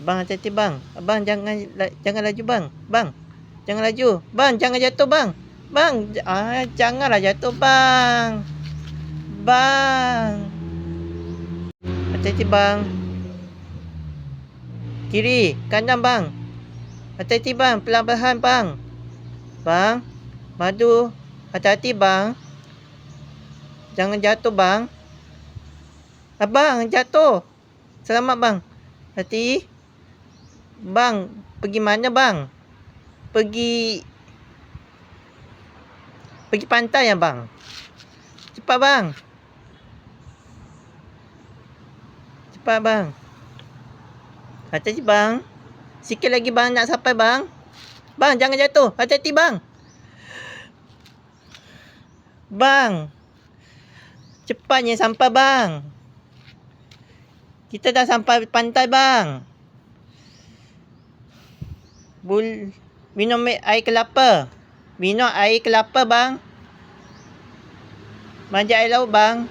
Bang, hati-hati bang. Abang jangan laju bang. Bang, jangan laju. Bang, jangan jatuh bang. Bang, janganlah jatuh bang. Bang. Hati-hati bang. Kiri, kanan bang. Hati-hati bang, pelan-pelan bang. Bang, madu. Hati-hati bang. Jangan jatuh bang. Abang jatuh. Selamat bang. Hati. Bang, pergi mana bang? Pergi pantai ya bang. Cepat bang. Cepat bang. Hati-hati bang. Sikit lagi bang nak sampai bang. Bang, jangan jatuh. Hati-hati bang. Bang. Cepatnya sampai bang. Kita dah sampai pantai bang. Minum air kelapa. Minum air kelapa bang. Manja air laut bang.